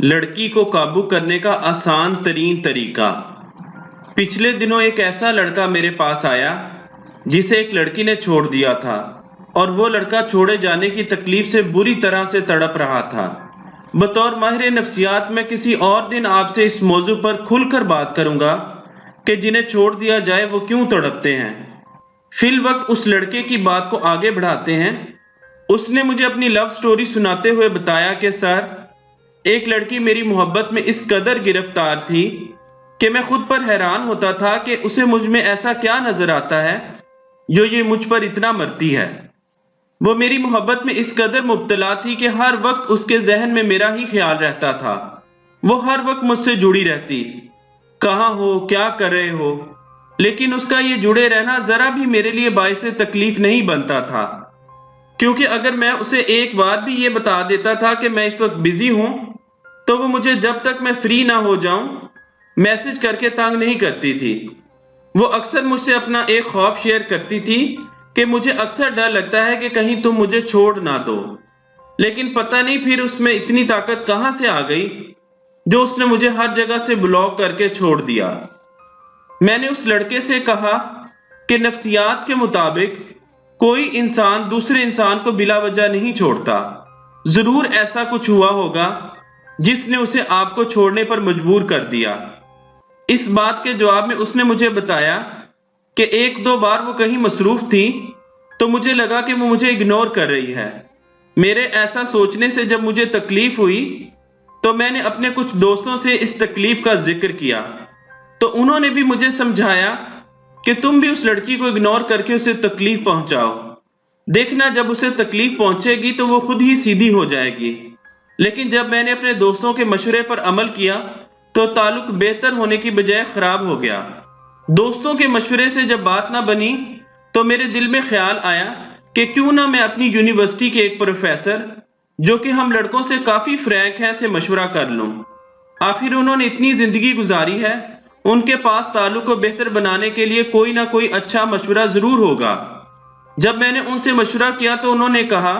लड़की को काबू करने का आसान तरीन तरीका। पिछले दिनों एक ऐसा लड़का मेरे पास आया जिसे एक लड़की ने छोड़ दिया था और वो लड़का छोड़े जाने की तकलीफ से बुरी तरह से तड़प रहा था। बतौर माहिर नफ्सियात मैं किसी और दिन आपसे इस मौजू पर खुलकर बात करूंगा कि जिन्हें छोड़ दिया जाए वो क्यों तड़पते हैं। फिल वक्त उस लड़के की बात को आगे बढ़ाते हैं। उसने मुझे अपनी लव स्टोरी सुनाते हुए बताया कि सर, एक लड़की मेरी मोहब्बत में इस कदर गिरफ्तार थी कि मैं खुद पर हैरान होता था कि उसे मुझ में ऐसा क्या नजर आता है जो ये मुझ पर इतना मरती है। वो मेरी मोहब्बत में इस कदर मुब्तला थी कि हर वक्त उसके जहन में मेरा ही ख्याल रहता था। वो हर वक्त मुझसे जुड़ी रहती, कहाँ हो, क्या कर रहे हो, लेकिन उसका ये जुड़े रहना जरा भी मेरे लिए बाइस तकलीफ नहीं बनता था, क्योंकि अगर मैं उसे एक बार भी ये बता देता था कि मैं इस वक्त बिजी हूं, तो वो मुझे जब तक मैं फ्री ना हो जाऊं मैसेज करके तंग नहीं करती थी। वो अक्सर मुझसे अपना एक खौफ शेयर करती थी कि मुझे अक्सर डर लगता है कि कहीं तुम मुझे छोड़ ना दो, लेकिन पता नहीं फिर उसमें इतनी ताकत कहां से आ गई जो उसने मुझे हर जगह से ब्लॉक करके छोड़ दिया। मैंने उस लड़के से कहा कि नफ्सियात के मुताबिक कोई इंसान दूसरे इंसान को बिला वजह नहीं छोड़ता। जरूर ऐसा कुछ हुआ होगा जिसने उसे आपको छोड़ने पर मजबूर कर दिया। इस बात के जवाब में उसने मुझे बताया कि एक दो बार वो कहीं मसरूफ थी तो मुझे लगा कि वो मुझे इग्नोर कर रही है। मेरे ऐसा सोचने से जब मुझे तकलीफ हुई तो मैंने अपने कुछ दोस्तों से इस तकलीफ का जिक्र किया, तो उन्होंने भी मुझे समझाया कि तुम भी उस लड़की को इग्नोर करके उसे तकलीफ पहुंचाओ। देखना, जब उसे तकलीफ पहुंचेगी तो वो खुद ही सीधी हो जाएगी। लेकिन जब मैंने अपने दोस्तों के मशवरे पर अमल किया तो ताल्लुक बेहतर होने की बजाय खराब हो गया। दोस्तों के मशवरे से जब बात ना बनी तो मेरे दिल में ख्याल आया कि क्यों ना मैं अपनी यूनिवर्सिटी के एक प्रोफेसर, जो कि हम लड़कों से काफी फ्रैंक हैं, से मशवरा कर लूं। आखिर उन्होंने इतनी जिंदगी गुजारी है, उनके पास ताल्लुक को बेहतर बनाने के लिए कोई ना कोई अच्छा मशवरा जरूर होगा। जब मैंने उनसे मशवरा किया तो उन्होंने कहा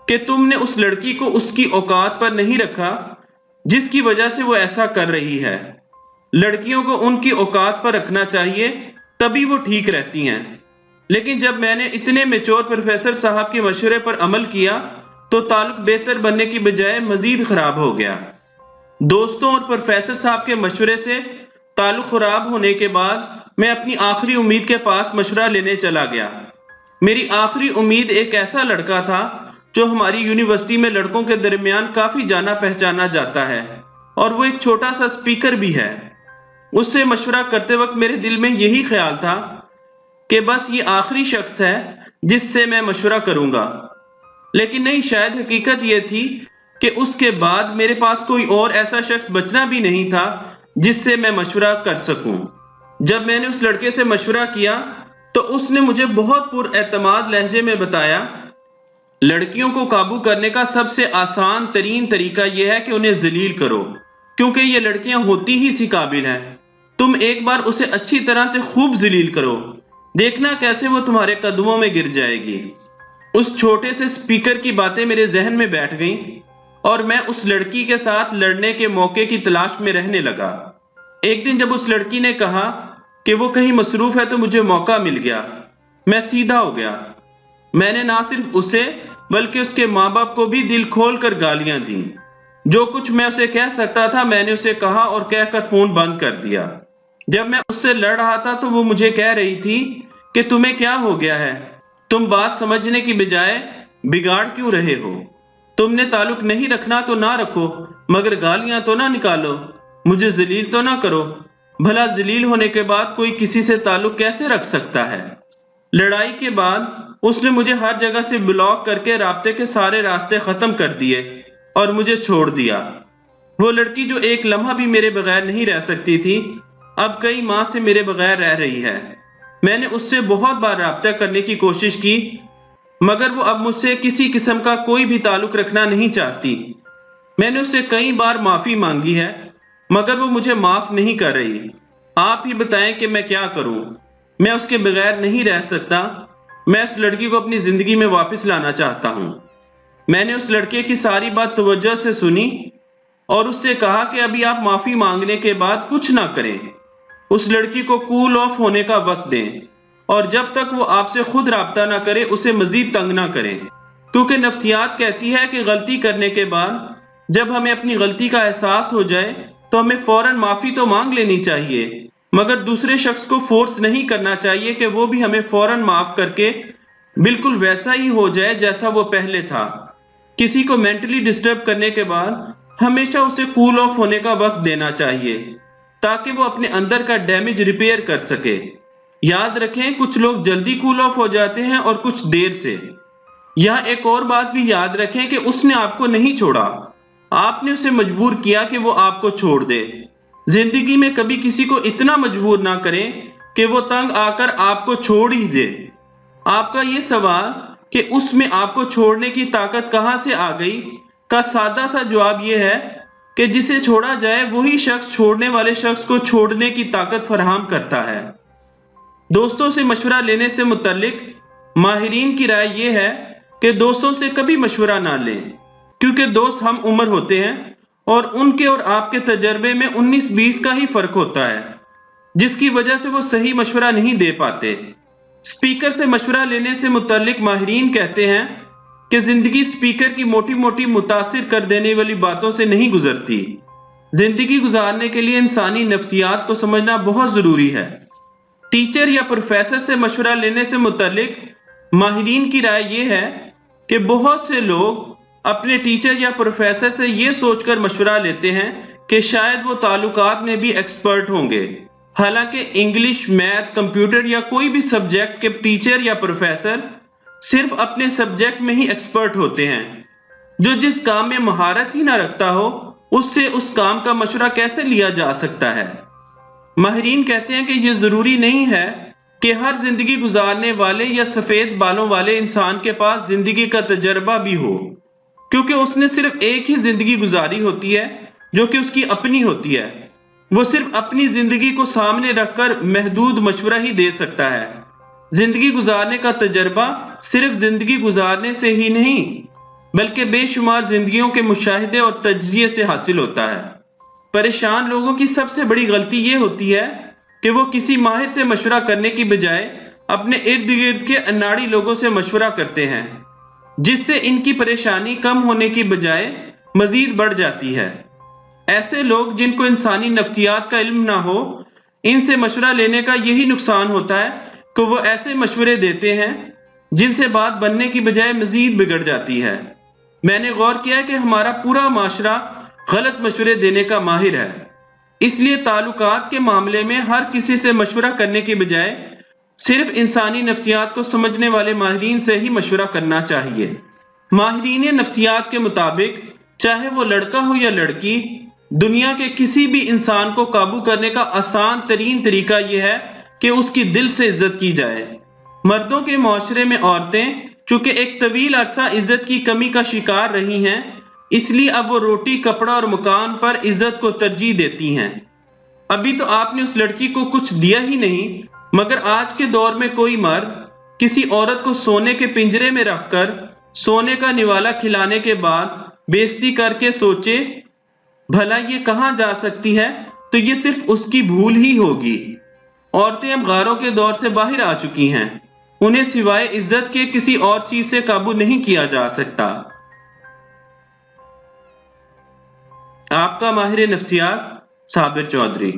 कि तुमने उस लड़की को उसकी औकात पर नहीं रखा जिसकी वजह से वो ऐसा कर रही है। लड़कियों को उनकी औकात पर रखना चाहिए, तभी वो ठीक रहती हैं। लेकिन जब मैंने इतने मेच्योर प्रोफेसर साहब के मशवरे पर अमल किया तो ताल्लुक बेहतर बनने की बजाय मजीद खराब हो गया। दोस्तों और प्रोफेसर साहब के मशवरे से ताल्लुक खराब होने के बाद मैं अपनी आखिरी उम्मीद के पास मशवरा लेने चला गया। मेरी आखिरी उम्मीद एक ऐसा लड़का था जो हमारी यूनिवर्सिटी में लड़कों के दरमियान काफी जाना पहचाना जाता है और वो एक छोटा सा स्पीकर भी है। उससे मशवरा करते वक्त मेरे दिल में यही ख्याल था कि बस ये आखिरी शख्स है जिससे मैं मशवरा करूंगा। लेकिन नहीं, शायद हकीकत यह थी कि उसके बाद मेरे पास कोई और ऐसा शख्स बचना भी नहीं था जिससे मैं मशवरा कर सकूं। जब मैंने उस लड़के से मशवरा किया तो उसने मुझे बहुत पुरएतमाद लहजे में बताया, लड़कियों को काबू करने का सबसे आसान तरीन तरीका यह है कि उन्हें जलील करो, क्योंकि ये लड़कियां होती ही इसी काबिल हैं। तुम एक बार उसे अच्छी तरह से खूब जलील करो, देखना कैसे वो तुम्हारे कदमों में गिर जाएगी। उस छोटे से स्पीकर की बातें मेरे जहन में बैठ गईं और मैं उस लड़की के साथ लड़ने के मौके की तलाश में रहने लगा। एक दिन जब उस लड़की ने कहा कि वो कहीं मसरूफ है तो मुझे मौका मिल गया। मैं सीधा हो गया। मैंने ना सिर्फ उसे बल्कि उसके माँ बाप को भी दिल खोल कर गालियां दी। जो कुछ मैं उसे कह सकता था मैंने उसे कहा और कहकर फोन बंद कर दिया। जब मैं उससे लड़ रहा था तो वो मुझे कह रही थी कि तुम्हें क्या हो गया है, तुम बात समझने की बजाय बिगाड़ क्यों रहे हो। तुमने ताल्लुक नहीं रखना तो ना रखो, मगर गालियां तो ना निकालो, मुझे जलील तो ना करो। भला जलील होने के बाद कोई किसी से ताल्लुक कैसे रख सकता है। लड़ाई के बाद उसने मुझे हर जगह से ब्लॉक करके राब्ते के सारे रास्ते खत्म कर दिए और मुझे छोड़ दिया। वो लड़की जो एक लम्हा भी मेरे बगैर नहीं रह सकती थी, अब कई माह से मेरे बगैर रह रही है। मैंने उससे बहुत बार राब्ता करने की कोशिश की, मगर वो अब मुझसे किसी किस्म का कोई भी ताल्लुक रखना नहीं चाहती। मैंने उससे कई बार माफी मांगी है, मगर वो मुझे माफ नहीं कर रही। आप ही बताएं कि मैं क्या करूं। मैं उसके बगैर नहीं रह सकता। मैं उस लड़की को अपनी जिंदगी में वापस लाना चाहता हूं। मैंने उस लड़के की सारी बात तवज्जो से सुनी اور اس سے کہا کہ ابھی آپ معافی مانگنے کے بعد کچھ نہ کریں، اس لڑکی کو کول آف ہونے کا وقت دیں، اور جب تک وہ آپ سے خود رابطہ نہ کرے اسے مزید تنگ نہ کریں، کیونکہ نفسیات کہتی ہے کہ غلطی کرنے کے بعد جب ہمیں اپنی غلطی کا احساس ہو جائے تو ہمیں فوراً معافی تو مانگ لینی چاہیے، مگر دوسرے شخص کو فورس نہیں کرنا چاہیے کہ وہ بھی ہمیں فوراً معاف کر کے بالکل ویسا ہی ہو جائے جیسا وہ پہلے تھا۔ کسی کو مینٹلی ڈسٹرب کرنے کے بعد ہمیشہ اسے کول آف ہونے کا وقت دینا چاہیے تاکہ وہ اپنے اندر کا ڈیمیج ریپیئر کر سکے۔ یاد رکھیں، کچھ لوگ جلدی کول آف ہو جاتے ہیں اور کچھ دیر سے۔ یہاں ایک اور بات بھی یاد رکھیں کہ اس نے آپ کو نہیں چھوڑا، آپ نے اسے مجبور کیا کہ وہ آپ کو چھوڑ دے۔ زندگی میں کبھی کسی کو اتنا مجبور نہ کریں کہ وہ تنگ آ کر آپ کو چھوڑ ہی دے۔ آپ کا یہ سوال کہ اس میں آپ کو چھوڑنے کی طاقت کہاں سے آ گئی کا سادہ سا جواب یہ ہے کہ جسے چھوڑا جائے وہی شخص چھوڑنے والے شخص کو چھوڑنے کی طاقت فراہم کرتا ہے۔ دوستوں سے مشورہ لینے سے متعلق ماہرین کی رائے یہ ہے کہ دوستوں سے کبھی مشورہ نہ لیں، کیونکہ دوست ہم عمر ہوتے ہیں اور ان کے اور آپ کے تجربے میں 19-20 کا ہی فرق ہوتا ہے، جس کی وجہ سے وہ صحیح مشورہ نہیں دے پاتے۔ اسپیکر سے مشورہ لینے سے متعلق ماہرین کہتے ہیں کہ زندگی اسپیکر کی موٹی موٹی متاثر کر دینے والی باتوں سے نہیں گزرتی۔ زندگی گزارنے کے لیے انسانی نفسیات کو سمجھنا بہت ضروری ہے۔ ٹیچر یا پروفیسر سے مشورہ لینے سے متعلق ماہرین کی رائے یہ ہے کہ بہت سے لوگ اپنے ٹیچر یا پروفیسر سے یہ سوچ کر مشورہ لیتے ہیں کہ شاید وہ تعلقات میں بھی ایکسپرٹ ہوں گے، حالانکہ انگلش، میتھ، کمپیوٹر یا کوئی بھی سبجیکٹ کے ٹیچر یا پروفیسر صرف اپنے سبجیکٹ میں ہی ایکسپرٹ ہوتے ہیں۔ جو جس کام میں مہارت ہی نہ رکھتا ہو اس سے اس کام کا مشورہ کیسے لیا جا سکتا ہے؟ ماہرین کہتے ہیں کہ یہ ضروری نہیں ہے کہ ہر زندگی گزارنے والے یا سفید بالوں والے انسان کے پاس زندگی کا تجربہ بھی ہو، کیونکہ اس نے صرف ایک ہی زندگی گزاری ہوتی ہے جو کہ اس کی اپنی ہوتی ہے۔ وہ صرف اپنی زندگی کو سامنے رکھ کر محدود مشورہ ہی دے سکتا ہے۔ زندگی گزارنے کا تجربہ صرف زندگی گزارنے سے ہی نہیں بلکہ بے شمار زندگیوں کے مشاہدے اور تجزیے سے حاصل ہوتا ہے۔ پریشان لوگوں کی سب سے بڑی غلطی یہ ہوتی ہے کہ وہ کسی ماہر سے مشورہ کرنے کی بجائے اپنے ارد گرد کے اناڑی لوگوں سے مشورہ کرتے ہیں، جس سے ان کی پریشانی کم ہونے کی بجائے مزید بڑھ جاتی ہے۔ ایسے لوگ جن کو انسانی نفسیات کا علم نہ ہو، ان سے مشورہ لینے کا یہی نقصان ہوتا ہے کہ وہ ایسے مشورے دیتے ہیں جن سے بات بننے کی بجائے مزید بگڑ جاتی ہے۔ میں نے غور کیا کہ ہمارا پورا معاشرہ غلط مشورے دینے کا ماہر ہے، اس لیے تعلقات کے معاملے میں ہر کسی سے مشورہ کرنے کی بجائے صرف انسانی نفسیات کو سمجھنے والے ماہرین سے ہی مشورہ کرنا چاہیے۔ ماہرین نفسیات کے مطابق چاہے وہ لڑکا ہو یا لڑکی، دنیا کے کسی بھی انسان کو قابو کرنے کا آسان ترین طریقہ یہ ہے کہ اس کی دل سے عزت کی جائے۔ مردوں کے معاشرے میں عورتیں چونکہ ایک طویل عرصہ عزت کی کمی کا شکار رہی ہیں، اس لیے اب وہ روٹی، کپڑا اور مکان پر عزت کو ترجیح دیتی ہیں۔ ابھی تو آپ نے اس لڑکی کو کچھ دیا ہی نہیں، مگر آج کے دور میں کوئی مرد کسی عورت کو سونے کے پنجرے میں رکھ کر سونے کا نوالا کھلانے کے بعد بےعزتی کر کے سوچے بھلا یہ کہاں جا سکتی ہے، تو یہ صرف اس کی بھول ہی ہوگی۔ عورتیں اب غاروں کے دور سے باہر آ چکی ہیں، انہیں سوائے عزت کے کسی اور چیز سے قابو نہیں کیا جا سکتا۔ آپ کا ماہر نفسیات صابر چودھری۔